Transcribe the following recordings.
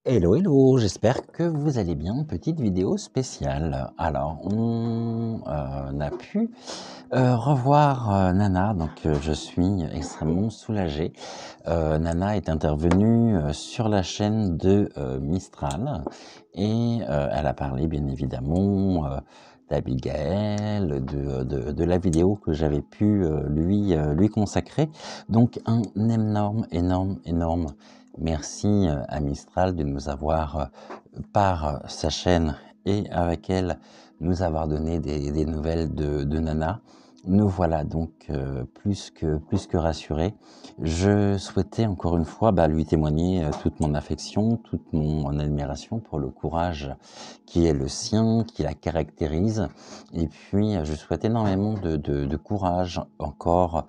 Hello, hello, j'espère que vous allez bien. Petite vidéo spéciale. Alors, on a pu revoir Nana, donc je suis extrêmement soulagé. Nana est intervenue sur la chaîne de Mistral et elle a parlé bien évidemment d'Abigail, de la vidéo que j'avais pu lui consacrer. Donc un énorme merci à Mistral de nous avoir, par sa chaîne et avec elle, nous avoir donné des nouvelles de Nana. Nous voilà donc plus que rassurés. Je souhaitais encore une fois lui témoigner toute mon affection, toute mon admiration pour le courage qui est le sien, qui la caractérise. Et puis je souhaite énormément de courage encore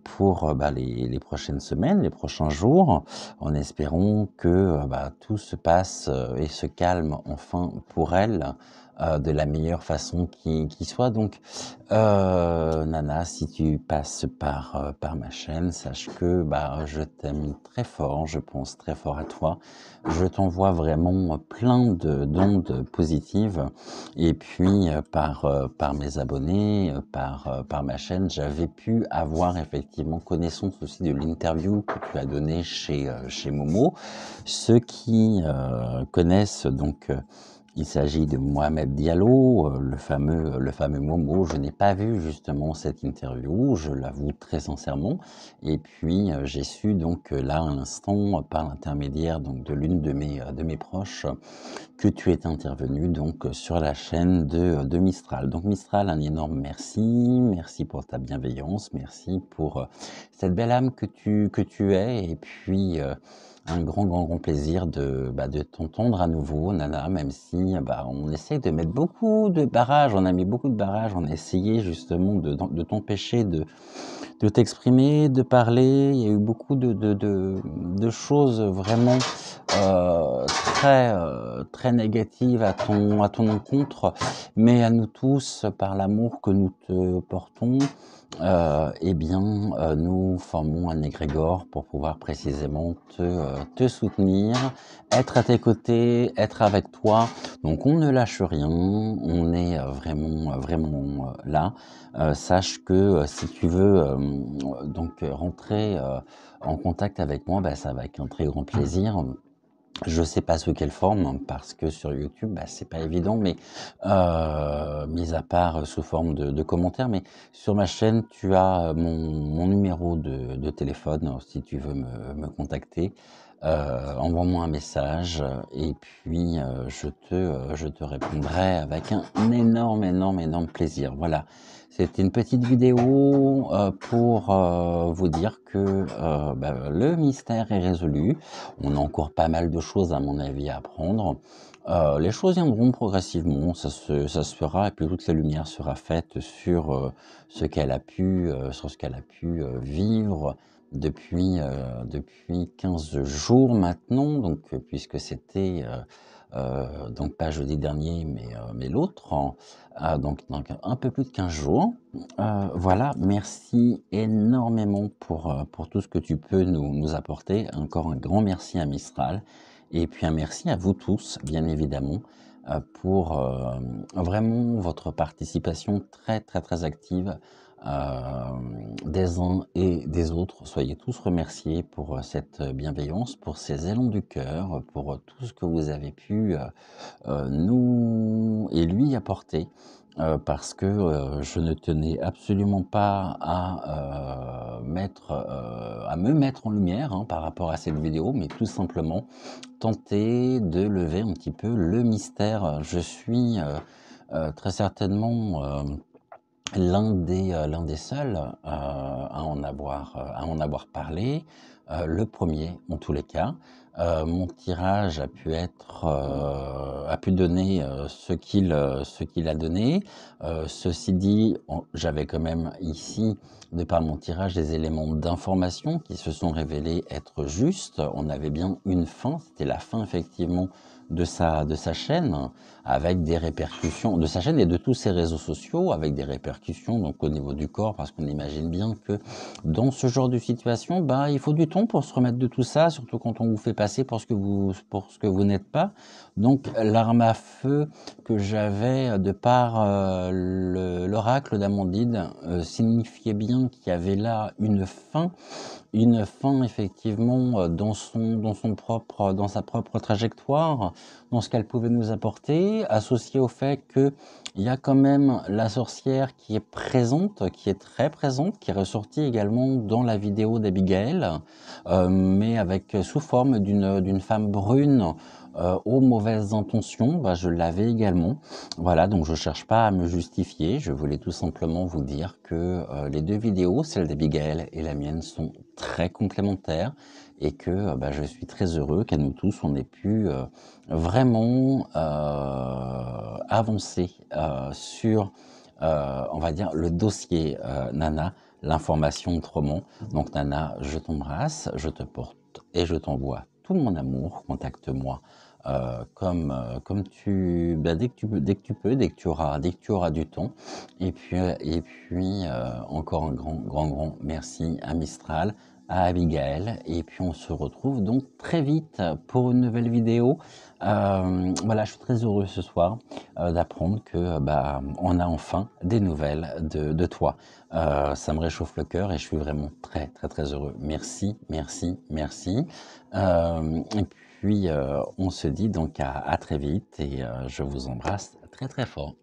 pour les prochaines semaines, les prochains jours, en espérant que tout se passe et se calme enfin pour elle de la meilleure façon qui soit. Donc Nana, si tu passes par ma chaîne, sache que je t'aime très fort, je pense très fort à toi. Je t'envoie vraiment plein d'ondes positives. Et puis par mes abonnés, par ma chaîne, j'avais pu avoir effectivement connaissance aussi de l'interview que tu as donnée chez Momo. Ceux qui connaissent donc il s'agit de Mohamed Diallo, le fameux Momo. Je n'ai pas vu justement cette interview, je l'avoue très sincèrement. Et puis j'ai su donc là à l'instant, par l'intermédiaire donc de l'une de mes proches, que tu es intervenu donc sur la chaîne de Mistral. Donc Mistral, un énorme merci pour ta bienveillance, merci pour cette belle âme que tu es. Et puis un grand plaisir de t'entendre à nouveau, Nana, même si on essaie de mettre beaucoup de barrages, on a mis beaucoup de barrages, on a essayé justement de t'empêcher de t'exprimer, de parler. Il y a eu beaucoup de choses vraiment très négatives à ton encontre, mais à nous tous, par l'amour que nous te portons, nous formons un égrégore pour pouvoir précisément te soutenir, être à tes côtés, être avec toi. Donc on ne lâche rien, on est vraiment là. Sache que si tu veux donc rentrer en contact avec moi, ça va être un très grand plaisir. Je sais pas sous quelle forme, parce que sur YouTube, c'est pas évident, mais mis à part sous forme de commentaires, mais sur ma chaîne, tu as mon numéro de téléphone, si tu veux me contacter. Envoie-moi un message et puis je te répondrai avec un énorme plaisir. Voilà, c'était une petite vidéo pour vous dire que le mystère est résolu. On a encore pas mal de choses à mon avis à apprendre. Les choses viendront progressivement, ça se fera, et puis toute la lumière sera faite sur ce qu'elle a pu, vivre depuis 15 jours maintenant, donc puisque c'était donc pas jeudi dernier, mais l'autre, donc un peu plus de 15 jours. Voilà, merci énormément pour tout ce que tu peux nous apporter. Encore un grand merci à Mistral, et puis un merci à vous tous, bien évidemment, pour vraiment votre participation très active des uns et des autres. Soyez tous remerciés pour cette bienveillance, pour ces élans du cœur, pour tout ce que vous avez pu nous et lui apporter. Parce que je ne tenais absolument pas à me mettre en lumière par rapport à cette vidéo, mais tout simplement tenter de lever un petit peu le mystère. Je suis très certainement l'un des seuls à en avoir parlé, le premier en tous les cas. Mon tirage a pu donner ce qu'il a donné. Ceci dit, j'avais quand même ici de par mon tirage, des éléments d'information qui se sont révélés être justes. On avait bien une fin, c'était la fin effectivement de sa chaîne, avec des répercussions, de sa chaîne et de tous ses réseaux sociaux, avec des répercussions donc au niveau du corps, parce qu'on imagine bien que dans ce genre de situation, bah, il faut du temps pour se remettre de tout ça, surtout quand on vous fait passer pour ce que vous n'êtes pas. Donc l'arme à feu que j'avais de par l'oracle d'Amandine signifiait bien qu'il y avait là une fin effectivement dans sa propre trajectoire, dans ce qu'elle pouvait nous apporter, associé au fait que il y a quand même la sorcière qui est présente, qui est très présente, qui est ressortie également dans la vidéo d'Abigail, mais avec sous forme d'une femme brune aux mauvaises intentions. Bah, je l'avais également. Voilà, donc je cherche pas à me justifier, je voulais tout simplement vous dire que les deux vidéos, celle d'Abigail et la mienne, sont très complémentaires et que bah, je suis très heureux qu'à nous tous, on ait pu vraiment avancer sur, on va dire, le dossier Nana, l'information autrement. Donc Nana, je t'embrasse, je te porte et je t'envoie tout mon amour, contacte-moi comme tu, bah, dès que tu peux, dès que tu auras du temps. Et puis encore un grand merci à Mistral, à Abigail. Et puis on se retrouve donc très vite pour une nouvelle vidéo. Voilà, je suis très heureux ce soir d'apprendre que bah, on a enfin des nouvelles de toi. Ça me réchauffe le cœur et je suis vraiment très heureux. Merci, merci, merci. Et puis on se dit donc à très vite et je vous embrasse très fort.